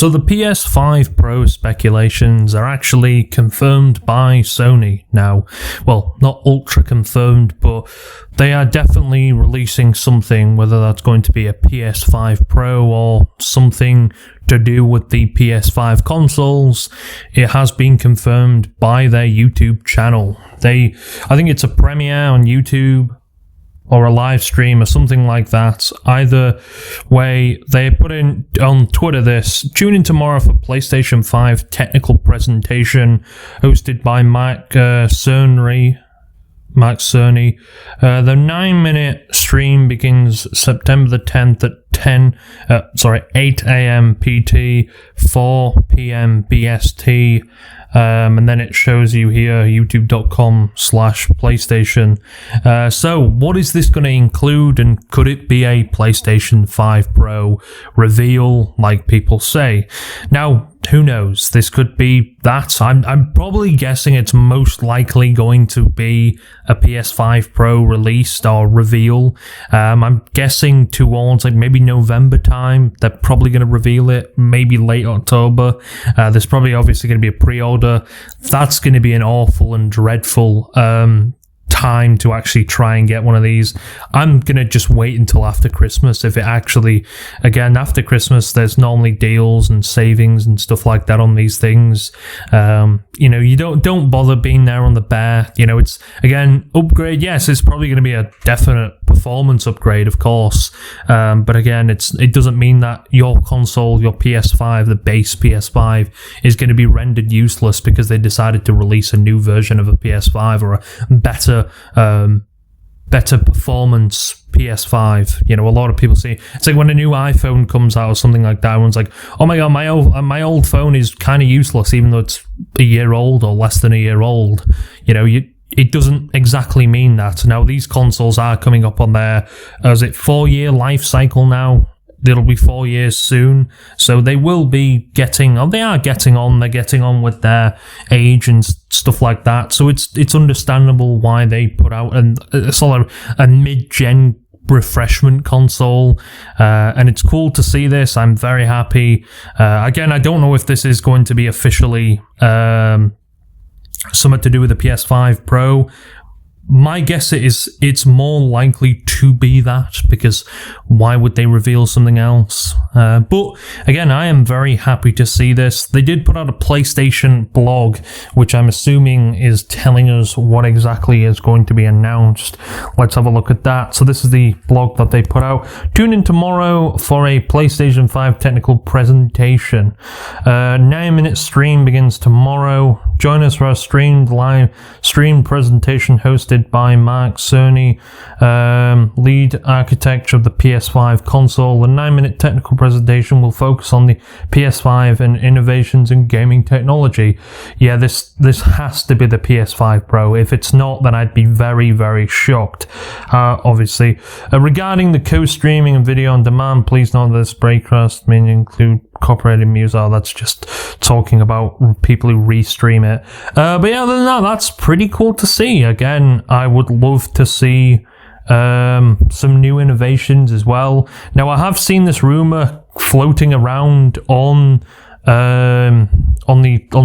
So the PS5 Pro speculations are actually confirmed by Sony now. Well, not ultra confirmed, but they are definitely releasing something, whether that's going to be a PS5 Pro or something to do with the PS5 consoles. It has been confirmed by their YouTube channel. I think it's a premiere on YouTube or a live stream or something like that. Either way, they put in on Twitter this: tune in tomorrow for PlayStation 5 technical presentation hosted by Mike Cerny. The 9-minute stream begins September the 10th at 8 a.m. PT, 4 p.m. BST. And then it shows you here, youtube.com/PlayStation. So what is this going to include, and could it be a PlayStation 5 Pro reveal like people say? Now, who knows? This could be that. I'm probably guessing it's most likely going to be a PS5 Pro released or reveal. I'm guessing towards like maybe November time. They're probably going to reveal it, maybe late October. There's probably obviously going to be a pre-order. That's going to be an awful and dreadful time to actually try and get one of these. I'm gonna just wait until after Christmas. If it actually, again, after Christmas, there's normally deals and savings and stuff like that on these things. You don't bother being there on the bear. It's, again, upgrade. Yes, it's probably going to be a definite performance upgrade, of course. But again, it doesn't mean that your console, your PS5, the base PS5, is going to be rendered useless because they decided to release a new version of a PS5 or a better performance PS5. A lot of people say it's like when a new iPhone comes out or something like that. Everyone's like, "Oh my god, my old phone is kind of useless, even though it's a year old or less than a year old." It doesn't exactly mean that. Now, these consoles are coming up on their 4-year life cycle now. It'll be 4 years soon, so they will be getting on. They're getting on with their age and stuff like that. So it's understandable why they put out a mid-gen refreshment console, and it's cool to see this. I'm very happy. Again, I don't know if this is going to be officially something to do with the PS5 Pro. My guess it's more likely to be that, because why would they reveal something else? But again, I am very happy to see this. They did put out a PlayStation blog, which I'm assuming is telling us what exactly is going to be announced. Let's have a look at that. So this is the blog that they put out. Tune in tomorrow for a PlayStation 5 technical presentation. 9-minute stream begins tomorrow. Join us for our live stream presentation hosted by Mark Cerny, lead architect of the PS5 console. The 9-minute technical presentation will focus on the PS5 and innovations in gaming technology. Yeah, this has to be the PS5 Pro. If it's not, then I'd be very, very shocked. Obviously, regarding the co-streaming and video on demand, please note that this broadcast may include copyrighted music. That's just talking about people who restream it. But yeah, other than that, that's pretty cool to see. Again, I would love to see some new innovations as well. Now, I have seen this rumor floating around on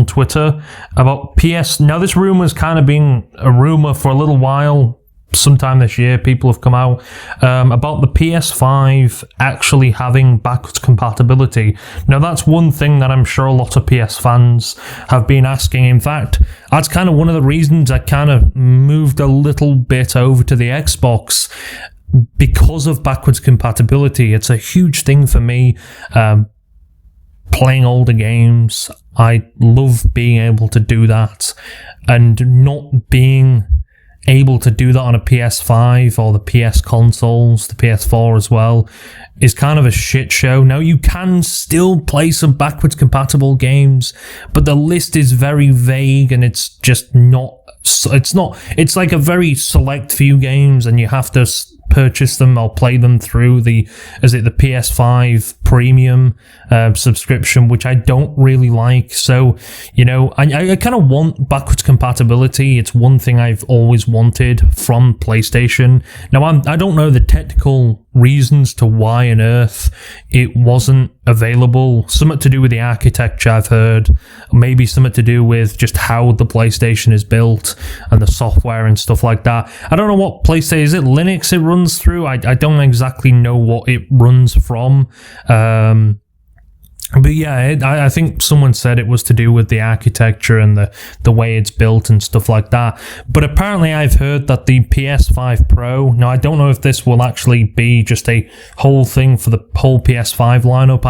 Twitter about PS. Now, this rumor's kind of been a rumor for a little while. Sometime this year, people have come out about the PS5 actually having backwards compatibility. Now, that's one thing that I'm sure a lot of PS fans have been asking. In fact, that's kind of one of the reasons I kind of moved a little bit over to the Xbox, because of backwards compatibility. It's a huge thing for me. Playing older games, I love being able to do that, and not being able to do that on a PS5 or the PS consoles, the PS4 as well, is kind of a shit show. Now, you can still play some backwards compatible games, but the list is very vague, and it's just not. It's like a very select few games, and you have to purchase them or play them through the PS5 premium subscription, which I don't really like. So, I kind of want backwards compatibility. It's one thing I've always wanted from PlayStation. Now, I don't know the technical reasons to why on earth it wasn't available. Something to do with the architecture, I've heard. Maybe something to do with just how the PlayStation is built and the software and stuff like that. I don't know what PlayStation, is it Linux it runs through? I don't exactly know what it runs from. But yeah, I think someone said it was to do with the architecture and the way it's built and stuff like that. But apparently I've heard that the PS5 Pro, now I don't know if this will actually be just a whole thing for the whole PS5 lineup.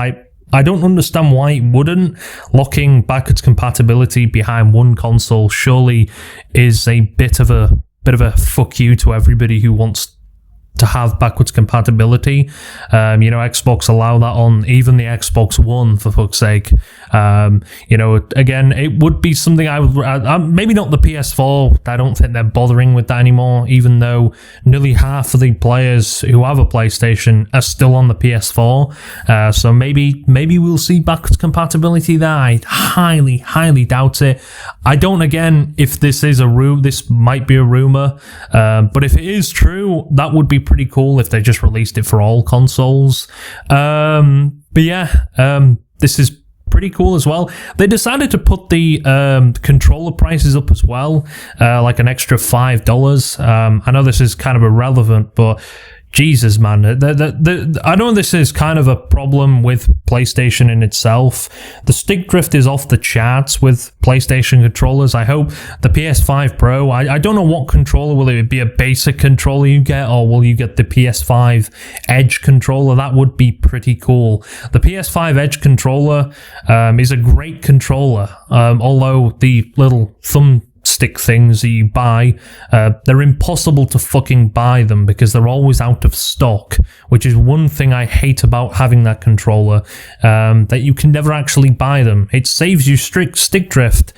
I don't understand why it wouldn't. Locking backwards compatibility behind one console surely is a bit of a fuck you to everybody who wants to have backwards compatibility. Xbox allow that on even the Xbox One, for fuck's sake. Again, it would be something I would, maybe not the PS4. I don't think they're bothering with that anymore, even though nearly half of the players who have a PlayStation are still on the PS4. So maybe we'll see backwards compatibility there. I highly, highly doubt it. I don't, again, if this is this might be a rumor, but if it is true, that would be pretty cool if they just released it for all consoles. But yeah, this is pretty cool as well. They decided to put the controller prices up as well, like an extra $5. I know this is kind of irrelevant, but Jesus, man. I know this is kind of a problem with PlayStation in itself. The stick drift is off the charts with PlayStation controllers. I hope the PS5 Pro, I don't know what controller, will it be a basic controller you get, or will you get the PS5 Edge controller? That would be pretty cool. The PS5 Edge controller is a great controller, although the little thumb stick things that you buy, they're impossible to fucking buy them because they're always out of stock, which is one thing I hate about having that controller, that you can never actually buy them. It saves you strict stick drift,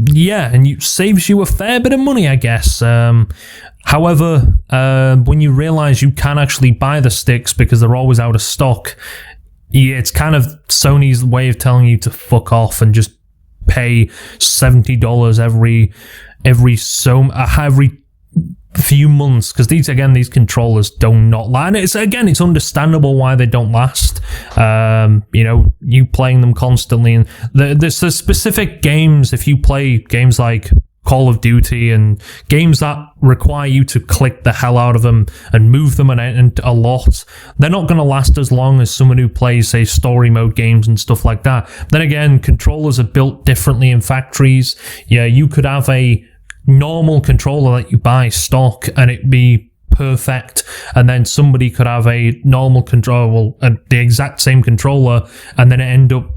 yeah, and it saves you a fair bit of money, I guess. However, when you realize you can actually buy the sticks because they're always out of stock, yeah, it's kind of Sony's way of telling you to fuck off and just pay $70 every few months, because these controllers do not last. And it's understandable why they don't last. You playing them constantly, and there's specific games. If you play games like Call of Duty and games that require you to click the hell out of them and move them and a lot, they're not going to last as long as someone who plays, say, story mode games and stuff like that. Then again, controllers are built differently in factories. Yeah, you could have a normal controller that you buy stock and it be perfect, and then somebody could have a normal controller, the exact same controller, and then it end up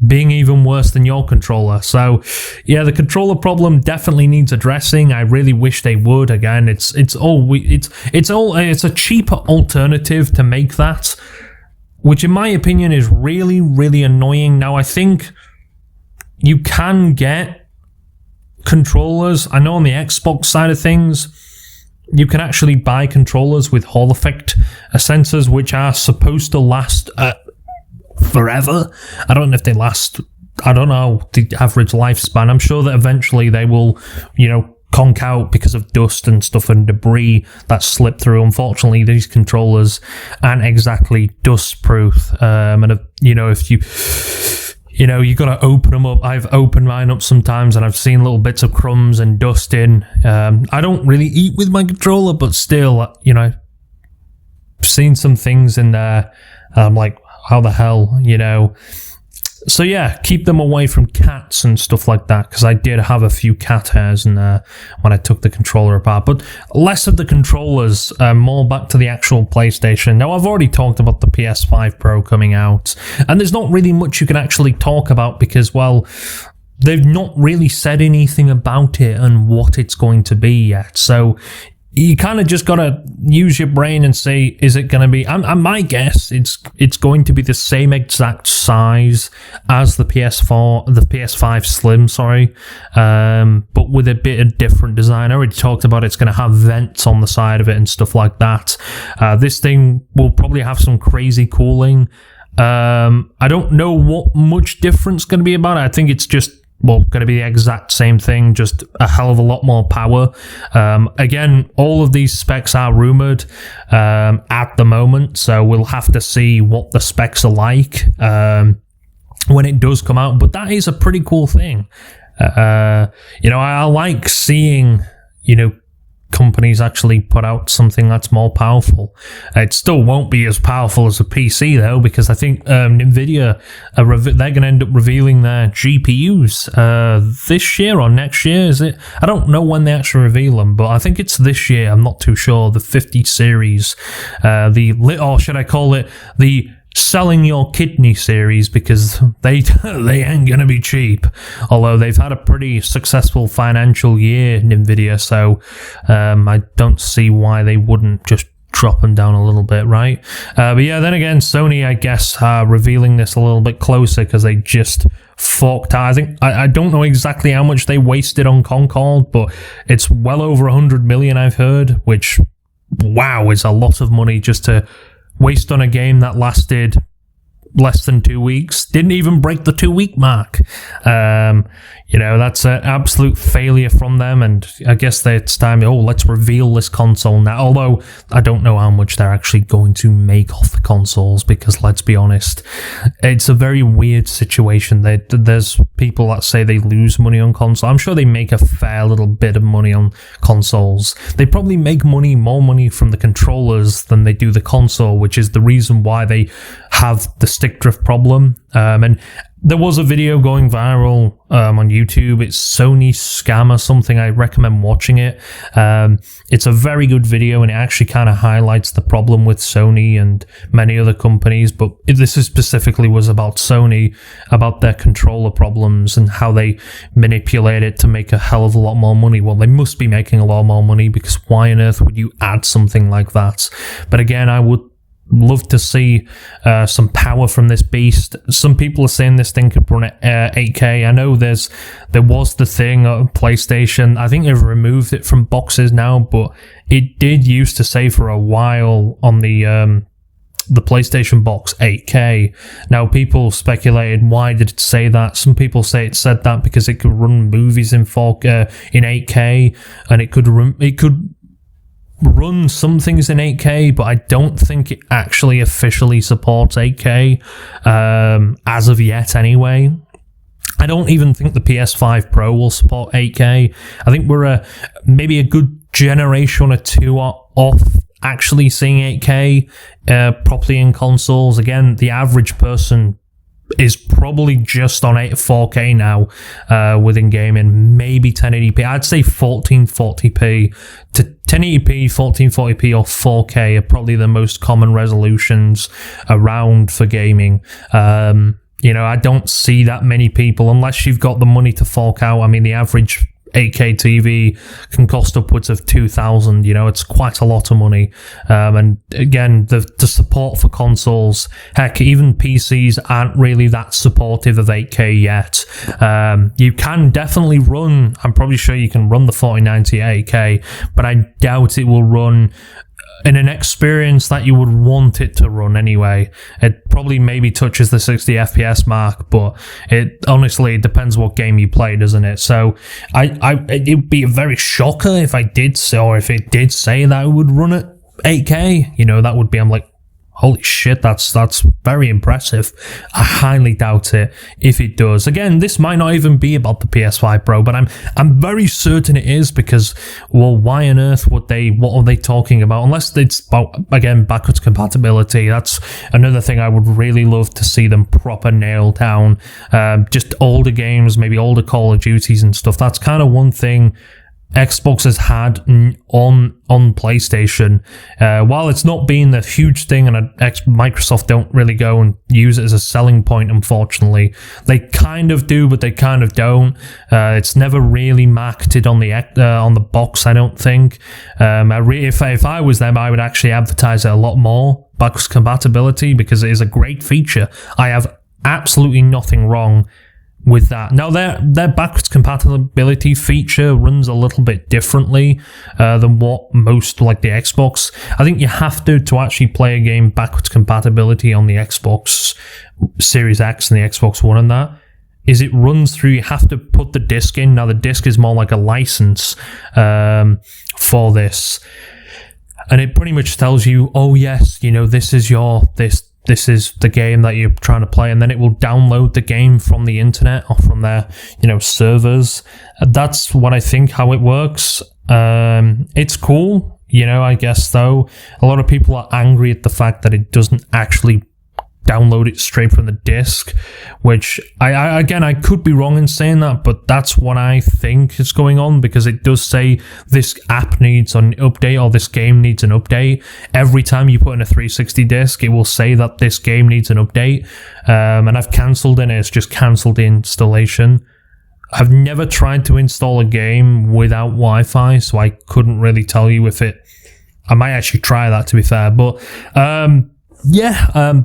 being even worse than your controller. So yeah, the controller problem definitely needs addressing. I really wish they would. Again, it's a cheaper alternative to make that, which in my opinion is really, really annoying. Now I think you can get controllers, I know on the Xbox side of things, you can actually buy controllers with Hall effect sensors, which are supposed to last forever. I don't know if they last, I don't know the average lifespan. I'm sure that eventually they will, conk out because of dust and stuff and debris that slip through. Unfortunately, these controllers aren't exactly dust proof. And if you got to open them up. I've opened mine up sometimes and I've seen little bits of crumbs and dust in. I don't really eat with my controller, but still, I've seen some things in there. I'm like, how the hell, So yeah, keep them away from cats and stuff like that, because I did have a few cat hairs in there when I took the controller apart. But less of the controllers, more back to the actual PlayStation. Now, I've already talked about the PS5 Pro coming out, and there's not really much you can actually talk about because, well, they've not really said anything about it and what it's going to be yet. So you kind of just got to use your brain and say, is it going to be... my guess, it's going to be the same exact size as the PS5 Slim, sorry, but with a bit of different design. I already talked about it's going to have vents on the side of it and stuff like that. This thing will probably have some crazy cooling. I don't know what much difference going to be about it. I think it's just going to be the exact same thing, just a hell of a lot more power. Again, all of these specs are rumored at the moment, so we'll have to see what the specs are like when it does come out. But that is a pretty cool thing. I like seeing, companies actually put out something that's more powerful. It still won't be as powerful as a PC though, because I think Nvidia they're going to end up revealing their GPUs this year or next year. Is it? I don't know when they actually reveal them, but I think it's this year. I'm not too sure. The 50 series, or should I call it the selling your kidney series, because they ain't gonna be cheap, although they've had a pretty successful financial year, Nvidia, so I don't see why they wouldn't just drop them down a little bit, right? But yeah, then again, Sony, I guess, are revealing this a little bit closer because they just forked out. I don't know exactly how much they wasted on Concord, but it's well over 100 million, I've heard, which, wow, is a lot of money just to waste on a game that lasted less than 2 weeks, didn't even break the 2-week mark. That's an absolute failure from them, and I guess it's time, let's reveal this console now, although I don't know how much they're actually going to make off the consoles, because let's be honest, it's a very weird situation. There's people that say they lose money on consoles. I'm sure they make a fair little bit of money on consoles. They probably make more money from the controllers than they do the console, which is the reason why they have the stick drift problem. And there was a video going viral on YouTube. It's Sony Scam or something. I recommend watching it. It's a very good video, and it actually kind of highlights the problem with Sony and many other companies. But this specifically was about Sony, about their controller problems and how they manipulate it to make a hell of a lot more money. Well, they must be making a lot more money, because why on earth would you add something like that? But again, I would love to see some power from this beast. Some people are saying this thing could run at 8K. I know there was the thing on PlayStation. I think they've removed it from boxes now, but it did used to say for a while on the PlayStation box 8K. Now, people speculated, why did it say that? Some people say it said that because it could run movies in 4K, in 8K, and it could run some things in 8K, but I don't think it actually officially supports 8K as of yet anyway. I don't even think the PS5 Pro will support 8K. I think we're maybe a good generation or two off actually seeing 8K properly in consoles. Again, the average person is probably just on 4K now within gaming, maybe 1080p. I'd say 1440p to 1080p, 1440p or 4K are probably the most common resolutions around for gaming. I don't see that many people, unless you've got the money to fork out. I mean, the average 8K TV can cost upwards of 2,000. It's quite a lot of money. And again, the support for consoles, heck, even PCs aren't really that supportive of 8K yet. You can definitely run, I'm probably sure you can run the 4090 at 8K, but I doubt it will run in an experience that you would want it to run anyway. It probably maybe touches the 60 FPS mark, but it honestly depends what game you play, doesn't it? So it would be a very shocker if I did, or if it did say that it would run at 8K. That would be, I'm like, holy shit, that's very impressive. I highly doubt it if it does. Again, this might not even be about the PS5 Pro, but I'm very certain it is, because, well, why on earth what are they talking about? Unless it's about, again, backwards compatibility. That's another thing I would really love to see them proper nail down. Just older games, maybe older Call of Duties and stuff. That's kind of one thing Xbox has had on PlayStation. While it's not been the huge thing, and Microsoft don't really go and use it as a selling point, unfortunately. They kind of do, but they kind of don't. It's never really marketed on the box, I don't think. If I was them, I would actually advertise it a lot more, backwards compatibility, because it is a great feature. I have absolutely nothing wrong with that. Now, their backwards compatibility feature runs a little bit differently than what most, like the Xbox. I think you have to actually play a game backwards compatibility on the Xbox Series X and the Xbox One and that. is it runs through, you have to put the disc in. Now the disc is more like a license for this. And it pretty much tells you, oh yes, this is this is the game that you're trying to play, and then it will download the game from the internet or from their, servers. That's what I think how it works. It's cool, I guess, though. A lot of people are angry at the fact that it doesn't actually download it straight from the disc, which I could be wrong in saying that, but that's what I think is going on, because it does say this app needs an update or this game needs an update. Every time you put in a 360 disc, it will say that this game needs an update, and I've cancelled it, and it's just cancelled the installation. I've never tried to install a game without Wi-Fi, so I couldn't really tell you if I might actually try that, to be fair, but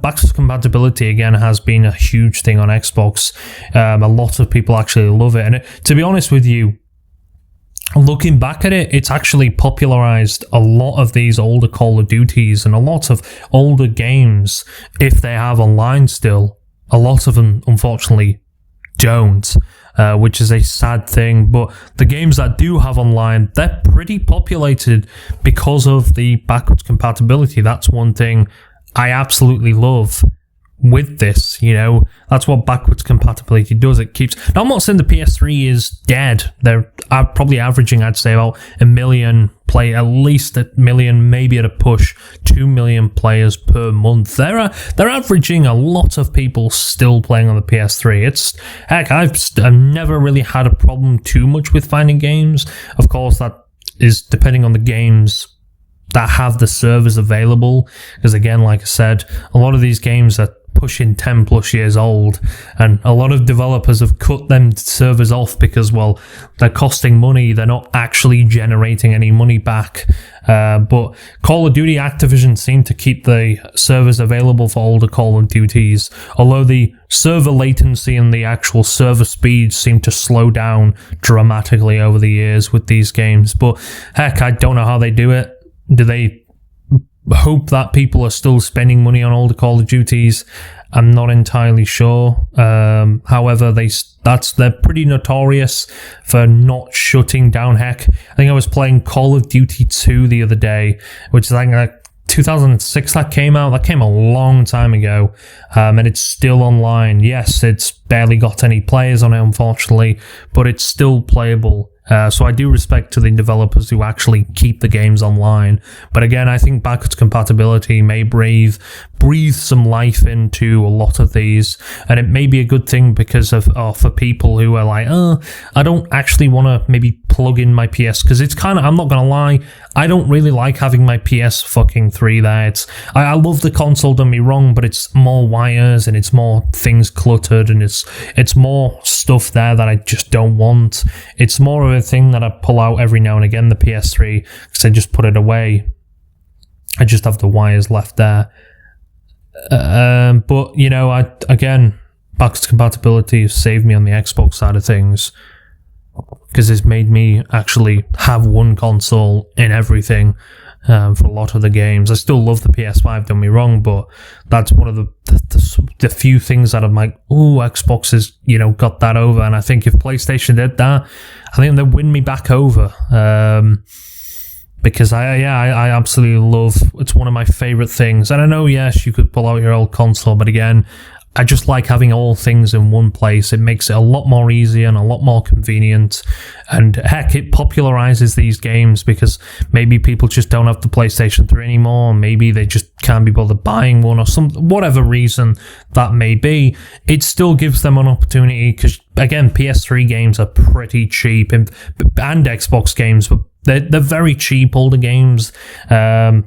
backwards compatibility again has been a huge thing on Xbox. A lot of people actually love it, and to be honest with you, looking back at it, it's actually popularized a lot of these older Call of Duties and a lot of older games. If they have online still, a lot of them unfortunately don't, which is a sad thing. But the games that do have online, they're pretty populated because of the backwards compatibility. That's one thing I absolutely love with this, that's what backwards compatibility does. It keeps. Now, I'm not saying the PS3 is dead. They're probably averaging, I'd say, about at least 1 million, maybe at a push, 2 million players per month. They're averaging a lot of people still playing on the PS3. I've never really had a problem too much with finding games. Of course, that is depending on the games that have the servers available, because again, like I said, a lot of these games are pushing 10 plus years old, and a lot of developers have cut them servers off because, well, they're costing money, they're not actually generating any money back. But Call of Duty, Activision seem to keep the servers available for older Call of Duties, although the server latency and the actual server speeds seem to slow down dramatically over the years with these games. But heck, I don't know how they do it. Do they hope that people are still spending money on older Call of Duties? I'm not entirely sure. However, they're pretty notorious for not shutting down. Heck, I think I was playing Call of Duty 2 the other day, which is like 2006 that came out. That came a long time ago, and it's still online. Yes, it's barely got any players on it, unfortunately, but it's still playable. So I do respect to the developers who actually keep the games online. But again, I think backwards compatibility may breathe some life into a lot of these, and it may be a good thing because of for people who are like, I don't actually want to maybe plug in my PS, because it's kind of, I'm not gonna lie, I don't really like having my PS fucking 3 there. I love the console, don't be wrong, but it's more wires and it's more things cluttered, and it's more stuff there that I just don't want. It's more of a thing that I pull out every now and again, the PS3, because I just put it away. I just have the wires left there. But again, backwards compatibility has saved me on the Xbox side of things, because it's made me actually have one console in everything for a lot of the games. I still love the PS5, don't be wrong, but that's one of the few things that I'm like, Xbox has got that over. And I think if PlayStation did that, I think they'd win me back over. Because I absolutely love, it's one of my favorite things. And I know, yes, you could pull out your old console, but again, I just like having all things in one place. It makes it a lot more easy and a lot more convenient. And heck, it popularizes these games because maybe people just don't have the PlayStation 3 anymore. Maybe they just can't be bothered buying one, or whatever reason that may be. It still gives them an opportunity because, again, PS3 games are pretty cheap, and Xbox games, but they're very cheap, older games,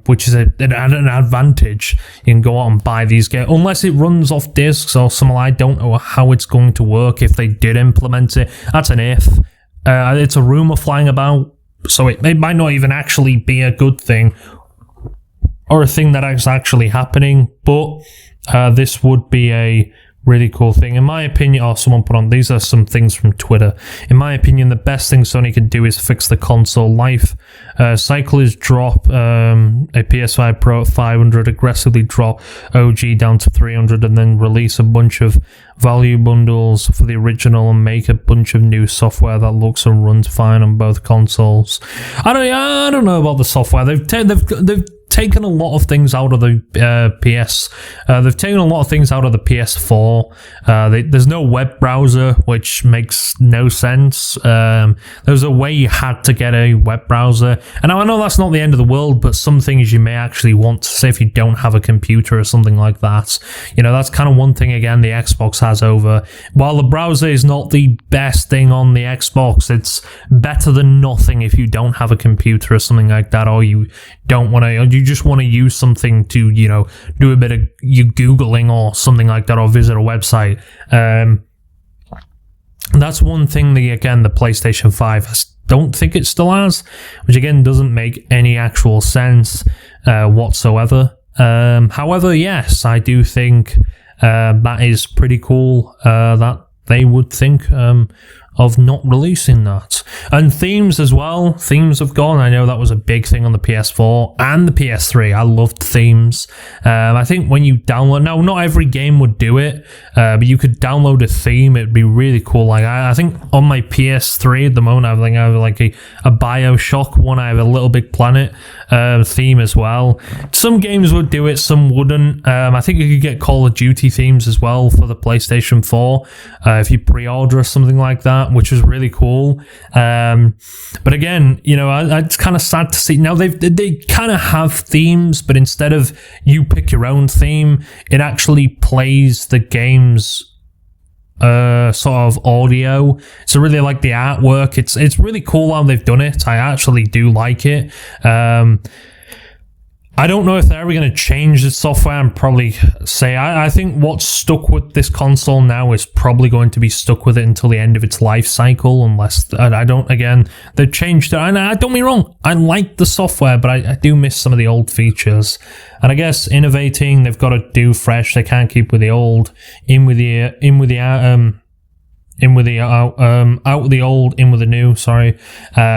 which is an advantage. You can go out and buy these games, unless it runs off discs or something. I don't know how it's going to work if they did implement it. That's an if. It's a rumor flying about, so it might not even actually be a good thing or a thing that is actually happening, but this would be a really cool thing. In my opinion, someone put on, these are some things from Twitter. In my opinion, the best thing Sony can do is fix the console life cycle is drop a PS5 Pro at 500, aggressively drop OG down to 300, and then release a bunch of value bundles for the original and make a bunch of new software that looks and runs fine on both consoles. I don't know about the software. They've taken a lot of things out of the PS. They've taken a lot of things out of the PS4. There's no web browser, which makes no sense. There's a way you had to get a web browser, and I know that's not the end of the world, but some things you may actually want to say if you don't have a computer or something like that. You know, that's kind of one thing again the Xbox has over. While the browser is not the best thing on the Xbox, it's better than nothing if you don't have a computer or something like that, or you don't want to, or you just want to use something to, you know, do a bit of you Googling or something like that, or visit a website. That's one thing the PlayStation 5 has. Don't think it still has, which again doesn't make any actual sense whatsoever. However, yes, I do think that is pretty cool that they would think of not releasing that. And themes as well. Themes have gone. I know that was a big thing on the PS4 and the PS3. I loved themes. I think when you download... Now, not every game would do it, but you could download a theme. It'd be really cool. Like I think on my PS3 at the moment, I have like a Bioshock one. I have a Little Big Planet theme as well. Some games would do it, some wouldn't. I think you could get Call of Duty themes as well for the PlayStation 4 if you pre-order or something like that, which is really cool. But again, you know, it's kind of sad to see. Now they kind of have themes, but instead of you pick your own theme, it actually plays the game's sort of audio. So really like the artwork. It's really cool how they've done it. I actually do like it. I don't know if they're ever going to change the software and probably say, I think what's stuck with this console now is probably going to be stuck with it until the end of its life cycle, unless, they've changed it. And don't get me wrong, I like the software, but I do miss some of the old features. And I guess innovating, they've got to do fresh. They can't keep with the old, out with the old, in with the new, sorry.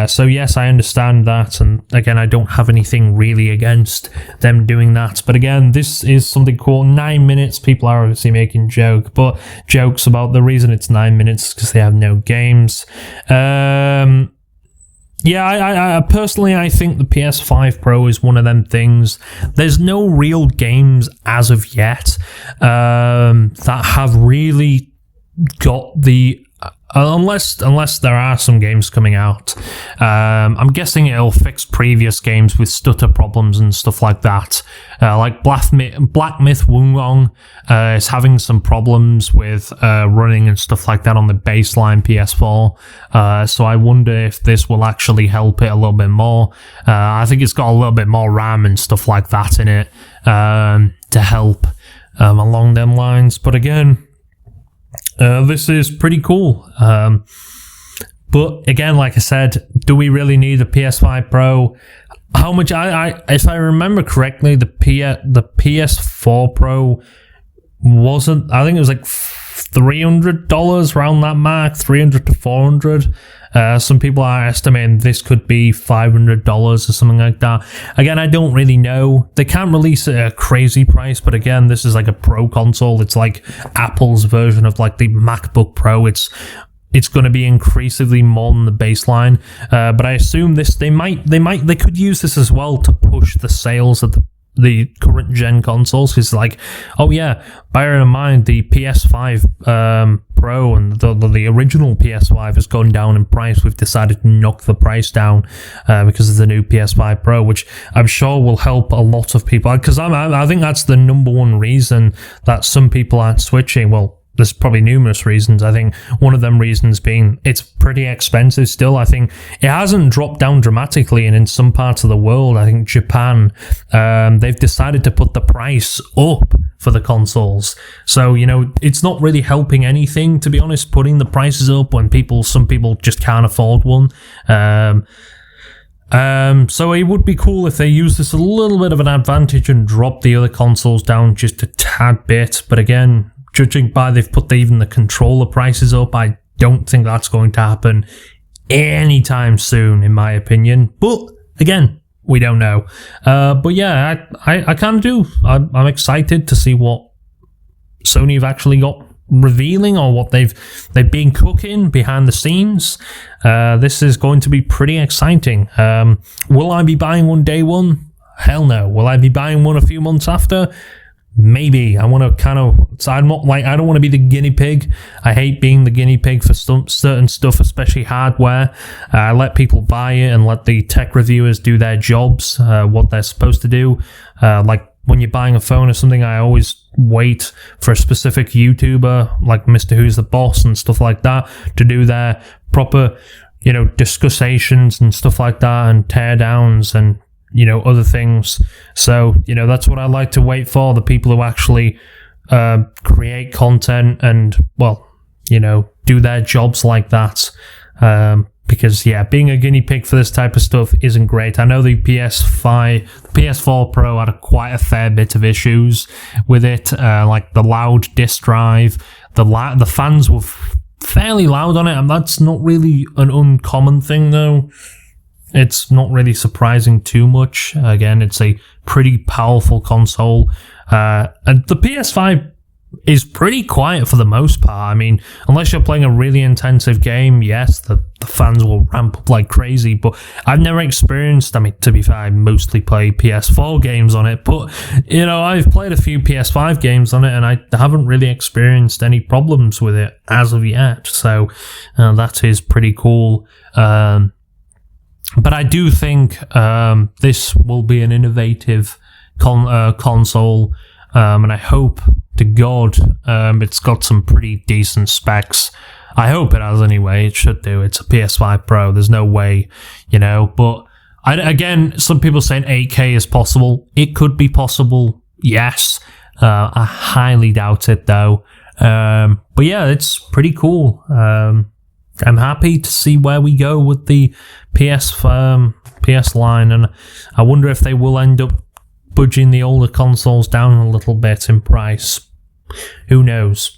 So yes, I understand that, and again, I don't have anything really against them doing that. But again, this is something cool. 9 minutes, people are obviously making jokes about the reason it's 9 minutes because they have no games. Yeah, I personally, I think the PS5 Pro is one of them things. There's no real games as of yet that have really got the unless there are some games coming out. I'm guessing it'll fix previous games with stutter problems and stuff like that. Like Black Myth Wukong is having some problems with running and stuff like that on the baseline PS4. So I wonder if this will actually help it a little bit more. I think it's got a little bit more RAM and stuff like that in it to help along them lines. But again, this is pretty cool. But again, like I said, do we really need a PS5 Pro? How much? If I remember correctly, the PS4 Pro wasn't. I think it was like $300 around that mark, $300 to $400. Some people are estimating this could be $500 or something like that. Again, I don't really know. They can't release it at a crazy price, but again, this is like a Pro console. It's like Apple's version of like the MacBook Pro. It's going to be increasingly more than the baseline. But I assume they could use this as well to push the sales of the current gen consoles, because like, oh yeah, bear in mind the PS5 Pro and the original PS5 has gone down in price. We've decided to knock the price down because of the new PS5 Pro, which I'm sure will help a lot of people, because I think that's the number one reason that some people aren't switching. Well, there's probably numerous reasons. I think one of them reasons being it's pretty expensive still. I think it hasn't dropped down dramatically, and in some parts of the world, I think Japan, they've decided to put the price up for the consoles. So, you know, it's not really helping anything, to be honest, putting the prices up when some people just can't afford one. So it would be cool if they use this a little bit of an advantage and drop the other consoles down just a tad bit. But again, judging by they've put even the controller prices up, I don't think that's going to happen anytime soon, in my opinion. But again, we don't know. But yeah, I kind of do. I'm excited to see what Sony have actually got revealing, or what they've been cooking behind the scenes. This is going to be pretty exciting. Will I be buying one day one? Hell no. Will I be buying one a few months after? Maybe. I want to kind of... So I'm not like... I don't want to be the guinea pig. I hate being the guinea pig for certain stuff, especially hardware. I let people buy it and let the tech reviewers do their jobs, what they're supposed to do. Like when you're buying a phone or something, I always wait for a specific YouTuber, like Mr. Who's the Boss and stuff like that, to do their proper, discussions and stuff like that, and teardowns and, other things. So, that's what I like to wait for, the people who actually create content and, do their jobs like that. Because, being a guinea pig for this type of stuff isn't great. I know the PS4 Pro had quite a fair bit of issues with it, like the loud disk drive. The fans were fairly loud on it, and that's not really an uncommon thing, though. It's not really surprising too much. Again, it's a pretty powerful console. And the PS5 is pretty quiet for the most part. I mean, unless you're playing a really intensive game, yes, the fans will ramp up like crazy, but I've never experienced... I mean, to be fair, I mostly play PS4 games on it, but, I've played a few PS5 games on it, and I haven't really experienced any problems with it as of yet, so that is pretty cool. But I do think this will be an innovative console, and I hope to God it's got some pretty decent specs. I hope it has anyway. It should do. It's a PS5 Pro. There's no way, but again, some people saying 8K is possible. It could be possible, yes. I highly doubt it, though. But yeah, it's pretty cool. I'm happy to see where we go with the PS line, and I wonder if they will end up budging the older consoles down a little bit in price. Who knows?